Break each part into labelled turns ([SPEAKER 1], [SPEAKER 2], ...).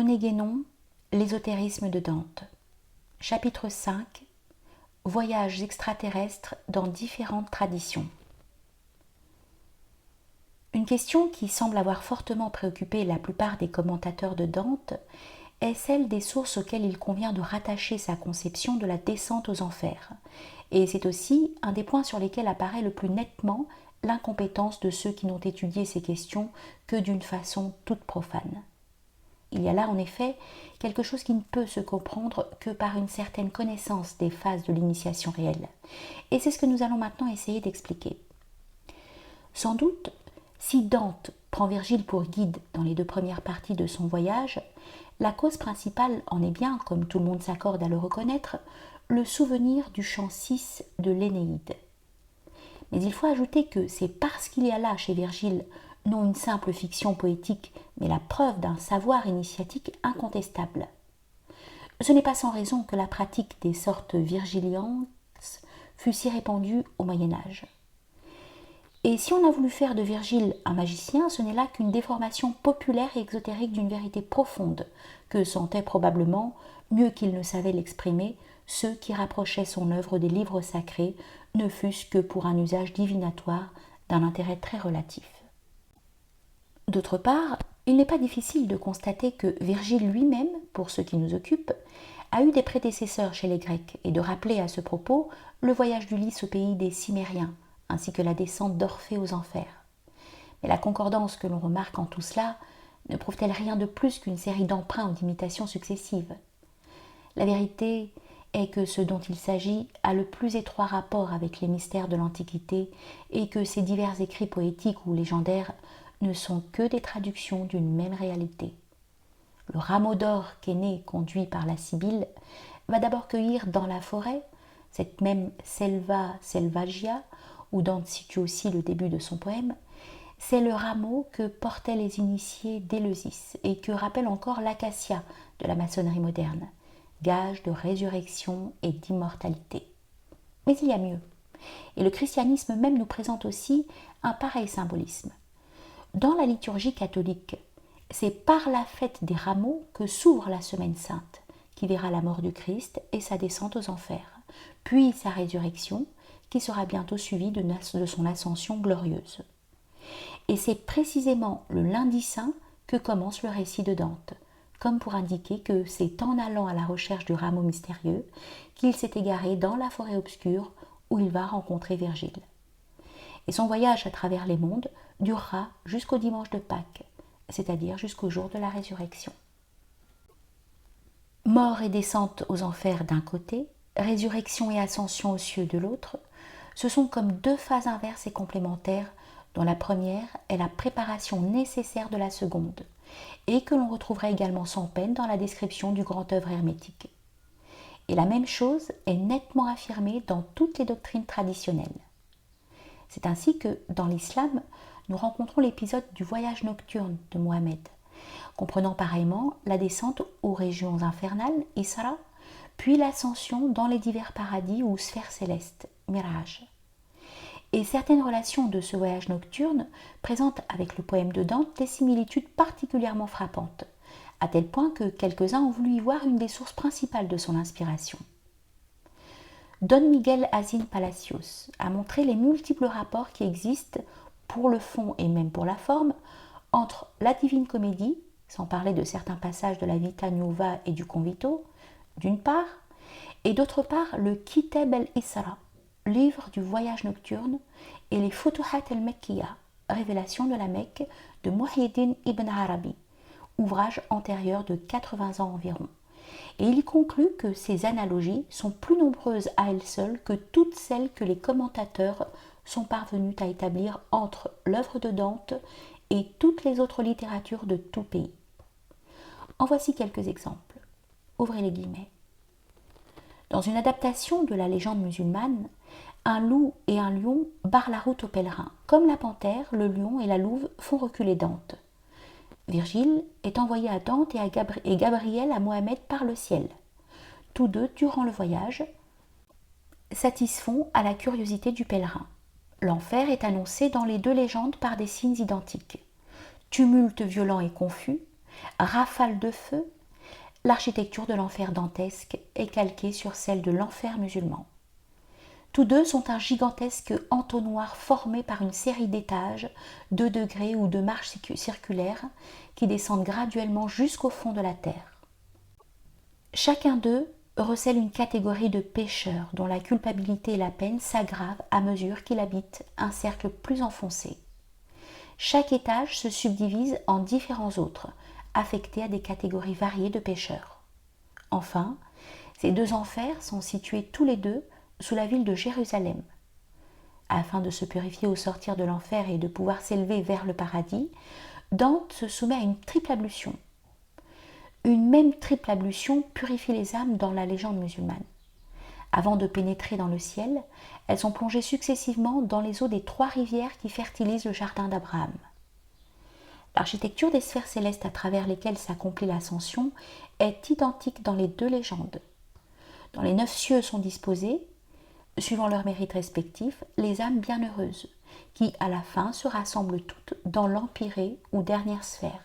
[SPEAKER 1] René Guénon, L'ésotérisme de Dante. Chapitre 5. Voyages extraterrestres dans différentes traditions. Une question qui semble avoir fortement préoccupé la plupart des commentateurs de Dante est celle des sources auxquelles il convient de rattacher sa conception de la descente aux enfers. Et c'est aussi un des points sur lesquels apparaît le plus nettement l'incompétence de ceux qui n'ont étudié ces questions que d'une façon toute profane. Il y a là en effet quelque chose qui ne peut se comprendre que par une certaine connaissance des phases de l'initiation réelle. Et c'est ce que nous allons maintenant essayer d'expliquer. Sans doute, si Dante prend Virgile pour guide dans les deux premières parties de son voyage, la cause principale en est bien, comme tout le monde s'accorde à le reconnaître, le souvenir du chant 6 de l'Énéide. Mais il faut ajouter que c'est parce qu'il y a là chez Virgile non une simple fiction poétique, mais la preuve d'un savoir initiatique incontestable. Ce n'est pas sans raison que la pratique des sortes virgilienses fut si répandue au Moyen-Âge. Et si on a voulu faire de Virgile un magicien, ce n'est là qu'une déformation populaire et exotérique d'une vérité profonde, que sentaient probablement, mieux qu'ils ne savaient l'exprimer, ceux qui rapprochaient son œuvre des livres sacrés, ne fût-ce que pour un usage divinatoire d'un intérêt très relatif. D'autre part, il n'est pas difficile de constater que Virgile lui-même, pour ce qui nous occupe, a eu des prédécesseurs chez les Grecs et de rappeler à ce propos le voyage d'Ulysse au pays des Cimmériens, ainsi que la descente d'Orphée aux enfers. Mais la concordance que l'on remarque en tout cela ne prouve-t-elle rien de plus qu'une série d'emprunts ou d'imitations successives ? La vérité est que ce dont il s'agit a le plus étroit rapport avec les mystères de l'Antiquité et que ces divers écrits poétiques ou légendaires ne sont que des traductions d'une même réalité. Le rameau d'or qu'Énée, conduit par la Sibylle, va d'abord cueillir dans la forêt, cette même selva selvagia, où Dante situe aussi le début de son poème, c'est le rameau que portaient les initiés d'Éleusis et que rappelle encore l'acacia de la maçonnerie moderne, gage de résurrection et d'immortalité. Mais il y a mieux, et le christianisme même nous présente aussi un pareil symbolisme. Dans la liturgie catholique, c'est par la fête des rameaux que s'ouvre la Semaine Sainte, qui verra la mort du Christ et sa descente aux enfers, puis sa résurrection, qui sera bientôt suivie de son ascension glorieuse. Et c'est précisément le lundi saint que commence le récit de Dante, comme pour indiquer que c'est en allant à la recherche du rameau mystérieux qu'il s'est égaré dans la forêt obscure où il va rencontrer Virgile. Et son voyage à travers les mondes durera jusqu'au dimanche de Pâques, c'est-à-dire jusqu'au jour de la résurrection. Mort et descente aux enfers d'un côté, résurrection et ascension aux cieux de l'autre, ce sont comme deux phases inverses et complémentaires dont la première est la préparation nécessaire de la seconde, et que l'on retrouverait également sans peine dans la description du grand œuvre hermétique. Et la même chose est nettement affirmée dans toutes les doctrines traditionnelles. C'est ainsi que, dans l'islam, nous rencontrons l'épisode du voyage nocturne de Mohammed, comprenant pareillement la descente aux régions infernales, Isra, puis l'ascension dans les divers paradis ou sphères célestes, Miraj. Et certaines relations de ce voyage nocturne présentent avec le poème de Dante des similitudes particulièrement frappantes, à tel point que quelques-uns ont voulu y voir une des sources principales de son inspiration. Don Miguel Azin Palacios a montré les multiples rapports qui existent, pour le fond et même pour la forme, entre la Divine Comédie, sans parler de certains passages de la Vita Nuova et du Convito, d'une part, et d'autre part le Kitab el-Isra, livre du voyage nocturne, et les Futuhat el-Mekkiya, révélation de la Mecque de Muhyiddin ibn Arabi, ouvrage antérieur de 80 ans environ. Et il conclut que ces analogies sont plus nombreuses à elles seules que toutes celles que les commentateurs sont parvenus à établir entre l'œuvre de Dante et toutes les autres littératures de tout pays. En voici quelques exemples. Ouvrez les guillemets. Dans une adaptation de la légende musulmane, un loup et un lion barrent la route aux pèlerins. Comme la panthère, le lion et la louve font reculer Dante. Virgile est envoyé à Dante et Gabriel à Mohammed par le ciel. Tous deux, durant le voyage, satisfont à la curiosité du pèlerin. L'enfer est annoncé dans les deux légendes par des signes identiques. Tumulte violent et confus, Rafale de feu, l'architecture de l'enfer dantesque est calquée sur celle de l'enfer musulman. Tous deux sont un gigantesque entonnoir formé par une série d'étages, de degrés ou de marches circulaires qui descendent graduellement jusqu'au fond de la terre. Chacun d'eux recèle une catégorie de pécheurs dont la culpabilité et la peine s'aggravent à mesure qu'il habite un cercle plus enfoncé. Chaque étage se subdivise en différents autres, affectés à des catégories variées de pécheurs. Enfin, ces deux enfers sont situés tous les deux sous la ville de Jérusalem. Afin de se purifier au sortir de l'enfer et de pouvoir s'élever vers le paradis, Dante se soumet à une triple ablution. Une même triple ablution purifie les âmes dans la légende musulmane. Avant de pénétrer dans le ciel, elles sont plongées successivement dans les eaux des 3 rivières qui fertilisent le jardin d'Abraham. L'architecture des sphères célestes à travers lesquelles s'accomplit l'ascension est identique dans les 2 légendes. Dans les 9 cieux sont disposées, suivant leurs mérites respectifs, les âmes bienheureuses, qui à la fin se rassemblent toutes dans l'empyrée ou dernière sphère.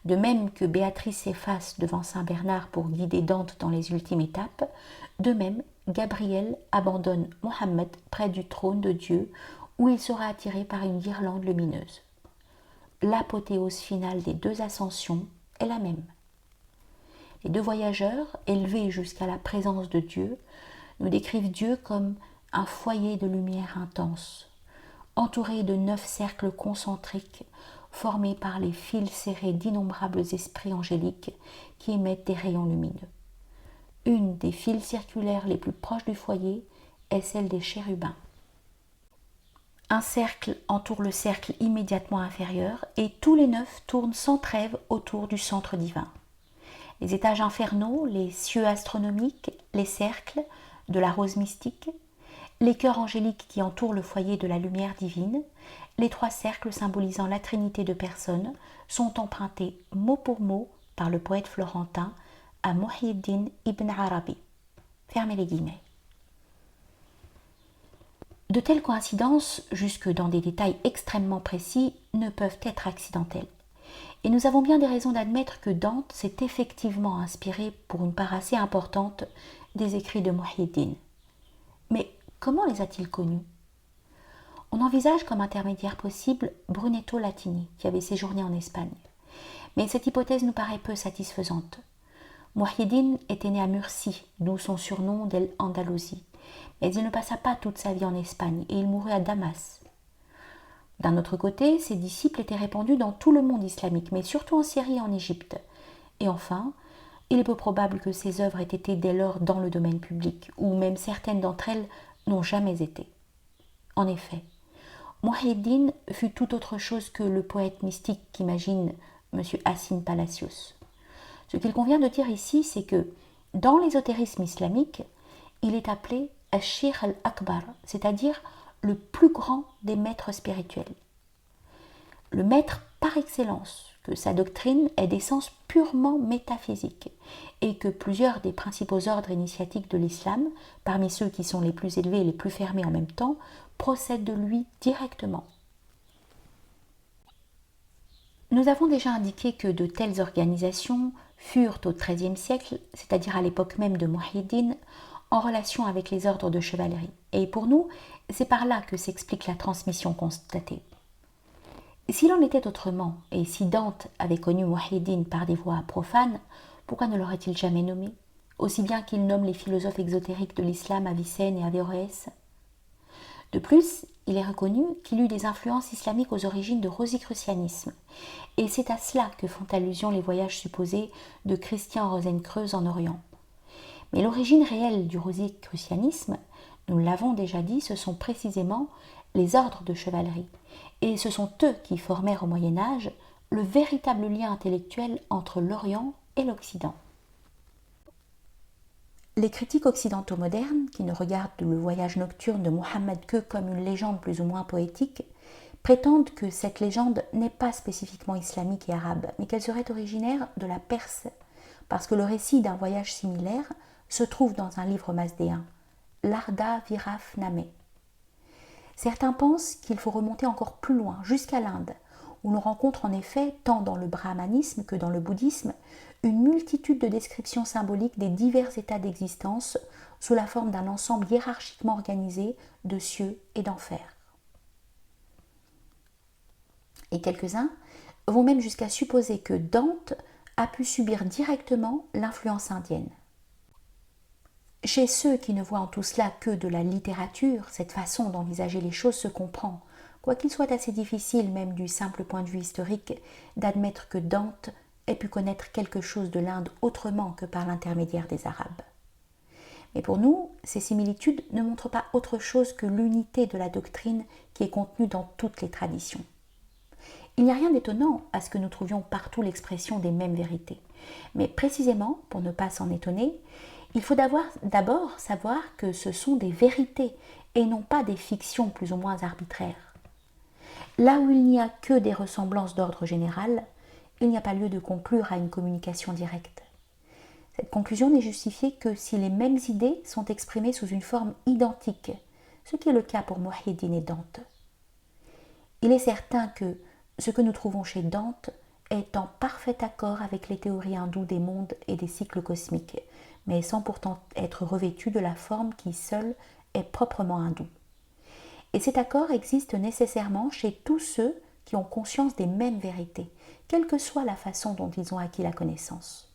[SPEAKER 1] De même que Béatrice s'efface devant Saint Bernard pour guider Dante dans les ultimes étapes, de même Gabriel abandonne Mohammed près du trône de Dieu où il sera attiré par une guirlande lumineuse. L'apothéose finale des 2 ascensions est la même. Les 2 voyageurs, élevés jusqu'à la présence de Dieu, nous décrivent Dieu comme un foyer de lumière intense, entouré de 9 cercles concentriques formés par les fils serrés d'innombrables esprits angéliques qui émettent des rayons lumineux. Une des files circulaires les plus proches du foyer est celle des chérubins. Un cercle entoure le cercle immédiatement inférieur et tous les 9 tournent sans trêve autour du centre divin. Les étages infernaux, les cieux astronomiques, les cercles de la rose mystique, les cœurs angéliques qui entourent le foyer de la lumière divine, les 3 cercles symbolisant la trinité de personnes sont empruntés mot pour mot par le poète florentin à Muhyiddin ibn Arabi. Fermez les guillemets. De telles coïncidences, jusque dans des détails extrêmement précis, ne peuvent être accidentelles. Et nous avons bien des raisons d'admettre que Dante s'est effectivement inspiré pour une part assez importante des écrits de Muhyiddin. Mais comment les a-t-il connus ? On envisage comme intermédiaire possible Brunetto Latini, qui avait séjourné en Espagne. Mais cette hypothèse nous paraît peu satisfaisante. Muhyiddin était né à Murcie, d'où son surnom d'El-Andalousie, mais il ne passa pas toute sa vie en Espagne et il mourut à Damas. D'un autre côté, ses disciples étaient répandus dans tout le monde islamique, mais surtout en Syrie et en Égypte. Et enfin, il est peu probable que ses œuvres aient été dès lors dans le domaine public, ou même certaines d'entre elles n'ont jamais été. En effet, Muhyiddin fut tout autre chose que le poète mystique qu'imagine M. Hassin Palacios. Ce qu'il convient de dire ici, c'est que, dans l'ésotérisme islamique, il est appelé Al-Shir al-Akbar, c'est-à-dire le plus grand des maîtres spirituels. Le maître par excellence, que sa doctrine est d'essence purement métaphysique et que plusieurs des principaux ordres initiatiques de l'islam, parmi ceux qui sont les plus élevés et les plus fermés en même temps, procèdent de lui directement. Nous avons déjà indiqué que de telles organisations furent au XIIIe siècle, c'est-à-dire à l'époque même de Muhyiddin, en relation avec les ordres de chevalerie. Et pour nous, c'est par là que s'explique la transmission constatée. S'il en était autrement, et si Dante avait connu Muhyiddin par des voies profanes, pourquoi ne l'aurait-il jamais nommé, aussi bien qu'il nomme les philosophes exotériques de l'islam Avicenne et Averroès ? De plus, il est reconnu qu'il eut des influences islamiques aux origines de rosicrucianisme, et c'est à cela que font allusion les voyages supposés de Christian Rosenkreuz en Orient. Mais l'origine réelle du rosicrucianisme, nous l'avons déjà dit, ce sont précisément les ordres de chevalerie, et ce sont eux qui formèrent au Moyen-Âge le véritable lien intellectuel entre l'Orient et l'Occident. Les critiques occidentaux modernes, qui ne regardent le voyage nocturne de Mohammed que comme une légende plus ou moins poétique, prétendent que cette légende n'est pas spécifiquement islamique et arabe, mais qu'elle serait originaire de la Perse, parce que le récit d'un voyage similaire se trouve dans un livre mazdéen, l'Arda Viraf Nameh. Certains pensent qu'il faut remonter encore plus loin, jusqu'à l'Inde, où l'on rencontre en effet, tant dans le brahmanisme que dans le bouddhisme, une multitude de descriptions symboliques des divers états d'existence sous la forme d'un ensemble hiérarchiquement organisé de cieux et d'enfer. Et quelques-uns vont même jusqu'à supposer que Dante a pu subir directement l'influence indienne. Chez ceux qui ne voient en tout cela que de la littérature, cette façon d'envisager les choses se comprend, quoiqu'il soit assez difficile, même du simple point de vue historique, d'admettre que Dante ait pu connaître quelque chose de l'Inde autrement que par l'intermédiaire des Arabes. Mais pour nous, ces similitudes ne montrent pas autre chose que l'unité de la doctrine qui est contenue dans toutes les traditions. Il n'y a rien d'étonnant à ce que nous trouvions partout l'expression des mêmes vérités. Mais précisément, pour ne pas s'en étonner, il faut d'abord savoir que ce sont des vérités et non pas des fictions plus ou moins arbitraires. Là où il n'y a que des ressemblances d'ordre général, il n'y a pas lieu de conclure à une communication directe. Cette conclusion n'est justifiée que si les mêmes idées sont exprimées sous une forme identique, ce qui est le cas pour Muhyiddin et Dante. Il est certain que ce que nous trouvons chez Dante est en parfait accord avec les théories hindoues des mondes et des cycles cosmiques, mais sans pourtant être revêtu de la forme qui seule est proprement hindoue. Et cet accord existe nécessairement chez tous ceux qui ont conscience des mêmes vérités, quelle que soit la façon dont ils ont acquis la connaissance.